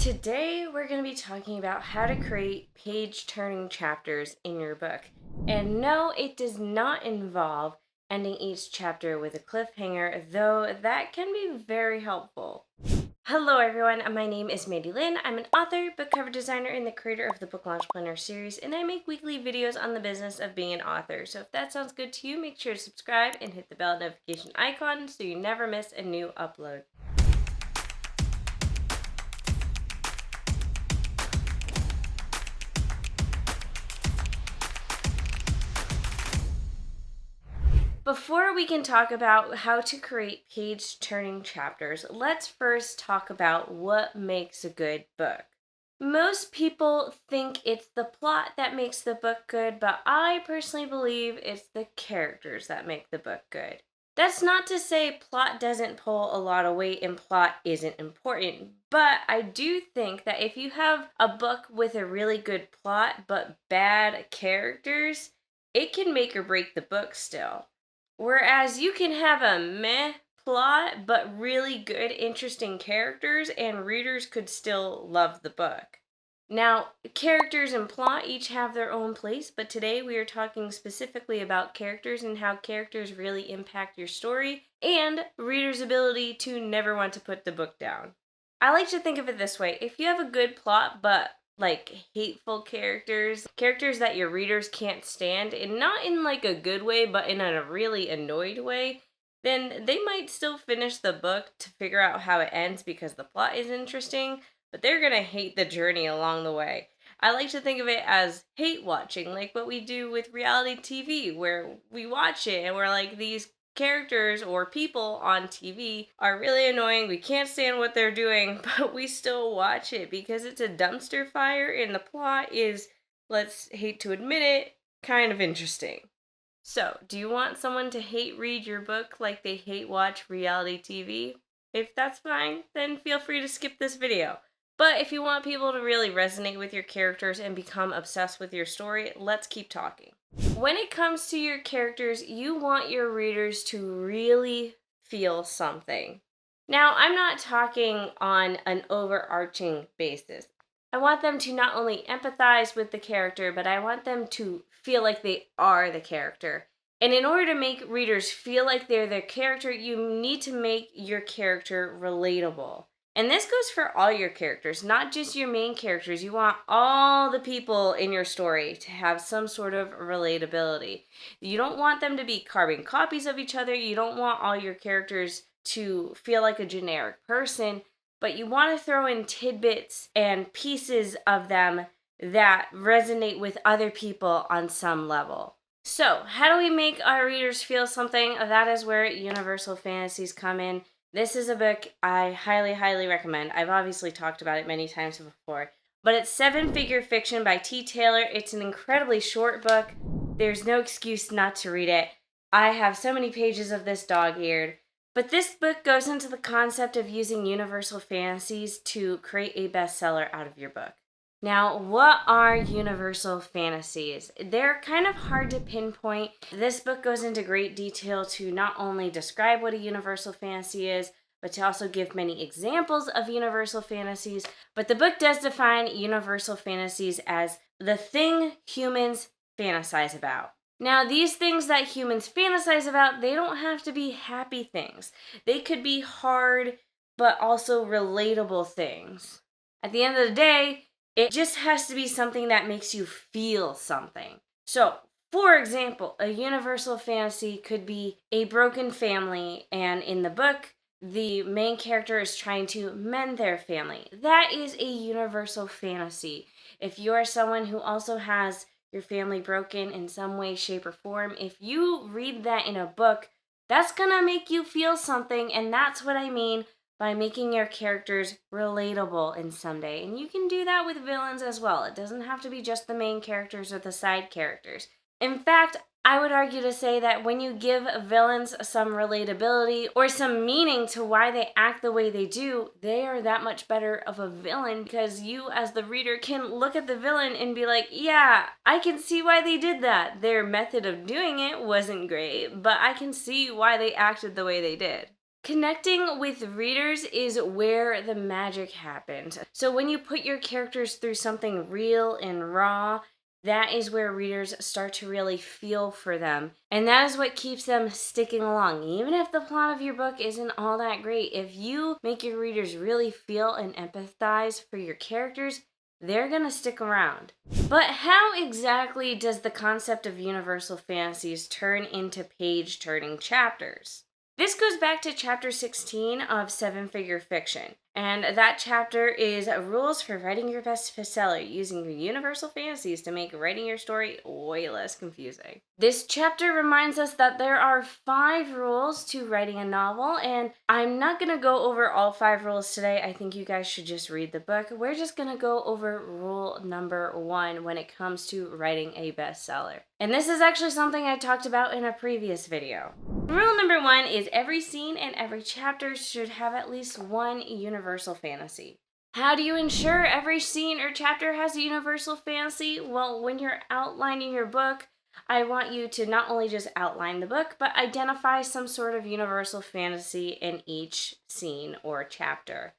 Today, we're going to be talking about how to create page-turning chapters in your book. And no, it does not involve ending each chapter with a cliffhanger, though that can be very helpful. Hello everyone, my name is Mandi Lynn. I'm an author, book cover designer, and the creator of the Book Launch Planner series, and I make weekly videos on the business of being an author. So if that sounds good to you, make sure to subscribe and hit the bell notification icon so you never miss a new upload. Before we can talk about how to create page-turning chapters, let's first talk about what makes a good book. Most people think it's the plot that makes the book good, but I personally believe it's the characters that make the book good. That's not to say plot doesn't pull a lot of weight and plot isn't important, but I do think that if you have a book with a really good plot but bad characters, it can make or break the book still. Whereas you can have a meh plot, but really good, interesting characters, and readers could still love the book. Now, characters and plot each have their own place, but today we are talking specifically about characters and how characters really impact your story and readers' ability to never want to put the book down. I like to think of it this way. If you have a good plot, but hateful characters that your readers can't stand, and not in like a good way, but in a really annoyed way, then they might still finish the book to figure out how it ends because the plot is interesting, but they're gonna hate the journey along the way. I like to think of it as hate watching, like what we do with reality TV, where we watch it and we're like, these characters or people on TV are really annoying. We can't stand what they're doing, but we still watch it because it's a dumpster fire and the plot is, let's hate to admit it, kind of interesting. So, do you want someone to hate read your book like they hate watch reality TV? If that's fine, then feel free to skip this video. But if you want people to really resonate with your characters and become obsessed with your story, let's keep talking. When it comes to your characters, you want your readers to really feel something. Now, I'm not talking on an overarching basis. I want them to not only empathize with the character, but I want them to feel like they are the character. And in order to make readers feel like they're their character, you need to make your character relatable. And this goes for all your characters, not just your main characters. You want all the people in your story to have some sort of relatability. You don't want them to be carbon copies of each other. You don't want all your characters to feel like a generic person, but you want to throw in tidbits and pieces of them that resonate with other people on some level. So, how do we make our readers feel something? That is where universal fantasies come in. This is a book I highly, highly recommend. I've obviously talked about it many times before, but it's Seven Figure Fiction by T. Taylor. It's an incredibly short book. There's no excuse not to read it. I have so many pages of this dog-eared. But this book goes into the concept of using universal fantasies to create a bestseller out of your book. Now, what are universal fantasies? They're kind of hard to pinpoint. This book goes into great detail to not only describe what a universal fantasy is, but to also give many examples of universal fantasies. But the book does define universal fantasies as the thing humans fantasize about. Now, these things that humans fantasize about, they don't have to be happy things. They could be hard, but also relatable things. At the end of the day, it just has to be something that makes you feel something. So, for example, a universal fantasy could be a broken family, and in the book, the main character is trying to mend their family. That is a universal fantasy. If you are someone who also has your family broken in some way, shape, or form, if you read that in a book, that's gonna make you feel something, and that's what I mean by making your characters relatable in some way. And you can do that with villains as well. It doesn't have to be just the main characters or the side characters. In fact, I would argue to say that when you give villains some relatability or some meaning to why they act the way they do, they are that much better of a villain because you as the reader can look at the villain and be like, yeah, I can see why they did that. Their method of doing it wasn't great, but I can see why they acted the way they did. Connecting with readers is where the magic happens. So when you put your characters through something real and raw, that is where readers start to really feel for them. And that is what keeps them sticking along. Even if the plot of your book isn't all that great, if you make your readers really feel and empathize for your characters, they're going to stick around. But how exactly does the concept of universal fantasies turn into page-turning chapters? This goes back to chapter 16 of Seven Figure Fiction, and that chapter is rules for writing your best bestseller using your universal fantasies to make writing your story way less confusing. This chapter reminds us that there are 5 rules to writing a novel, and I'm not going to go over all 5 rules today. I think you guys should just read the book. We're just going to go over rule number 1 when it comes to writing a bestseller. And this is actually something I talked about in a previous video. Rule number 1 is every scene and every chapter should have at least one universal fantasy. How do you ensure every scene or chapter has a universal fantasy? Well, when you're outlining your book, I want you to not only just outline the book, but identify some sort of universal fantasy in each scene or chapter.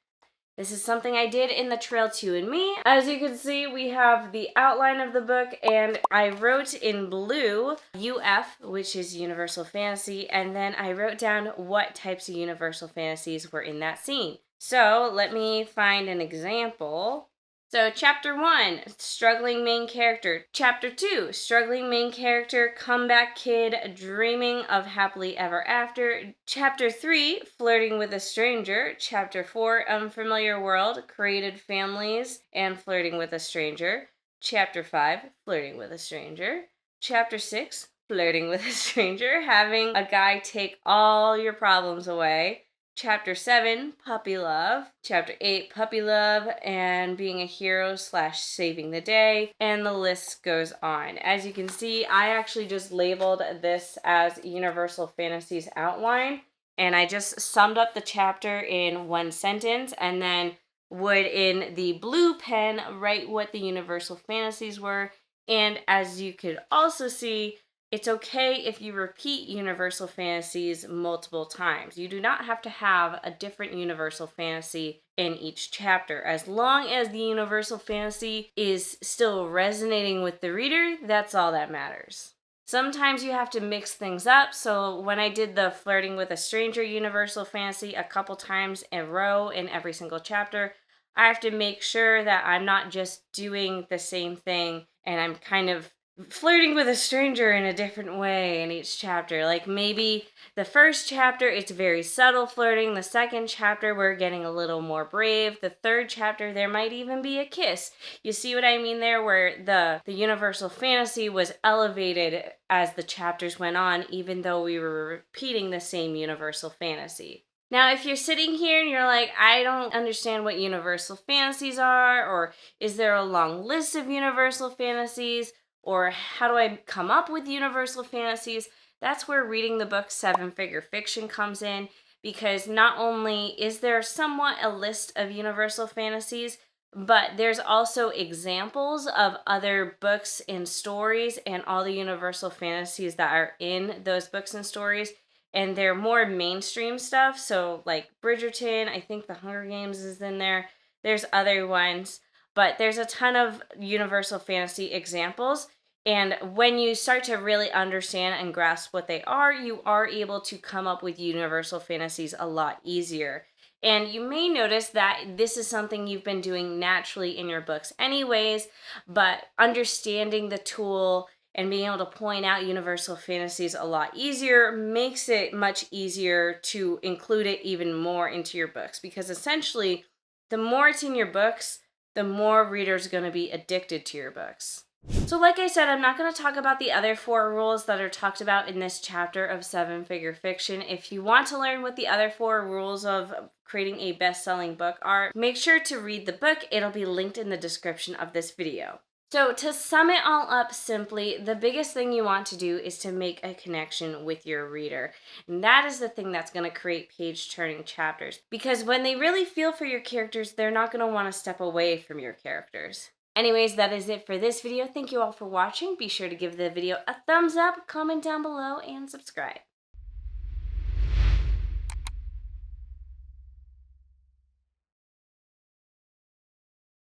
This is something I did in the Trail to You and Me. As you can see, we have the outline of the book, and I wrote in blue UF, which is Universal Fantasy, and then I wrote down what types of Universal Fantasies were in that scene. So let me find an example. So chapter 1, struggling main character. Chapter 2, struggling main character, comeback kid, dreaming of happily ever after. Chapter 3, flirting with a stranger. Chapter 4, unfamiliar world, created families, and flirting with a stranger. Chapter 5, flirting with a stranger. Chapter 6, flirting with a stranger, having a guy take all your problems away. Chapter 7, puppy love. Chapter 8, puppy love and being a hero / saving the day. And the list goes on. As you can see, I actually just labeled this as Universal Fantasies outline. And I just summed up the chapter in one sentence and then would in the blue pen write what the Universal Fantasies were. And as you could also see, it's okay if you repeat universal fantasies multiple times. You do not have to have a different universal fantasy in each chapter. As long as the universal fantasy is still resonating with the reader, that's all that matters. Sometimes you have to mix things up. So when I did the flirting with a stranger universal fantasy a couple times in a row in every single chapter, I have to make sure that I'm not just doing the same thing and I'm kind of flirting with a stranger in a different way in each chapter. Like maybe the first chapter, it's very subtle flirting. The second chapter, we're getting a little more brave. The third chapter, there might even be a kiss. You see what I mean there? Where the universal fantasy was elevated as the chapters went on, even though we were repeating the same universal fantasy. Now, if you're sitting here and you're like, I don't understand what universal fantasies are, or is there a long list of universal fantasies? Or how do I come up with universal fantasies? That's where reading the book Seven Figure Fiction comes in, because not only is there somewhat a list of universal fantasies, but there's also examples of other books and stories and all the universal fantasies that are in those books and stories. And they're more mainstream stuff. So like Bridgerton, I think The Hunger Games is in there. There's other ones. But there's a ton of universal fantasy examples. And when you start to really understand and grasp what they are, you are able to come up with universal fantasies a lot easier. And you may notice that this is something you've been doing naturally in your books anyways, but understanding the tool and being able to point out universal fantasies a lot easier makes it much easier to include it even more into your books. Because essentially, the more it's in your books, the more readers are going to be addicted to your books. So like I said, I'm not going to talk about the other 4 rules that are talked about in this chapter of Seven Figure Fiction. If you want to learn what the other 4 rules of creating a best-selling book are, make sure to read the book. It'll be linked in the description of this video. So to sum it all up simply, the biggest thing you want to do is to make a connection with your reader. And that is the thing that's going to create page-turning chapters. Because when they really feel for your characters, they're not going to want to step away from your characters. Anyways, that is it for this video. Thank you all for watching. Be sure to give the video a thumbs up, comment down below, and subscribe.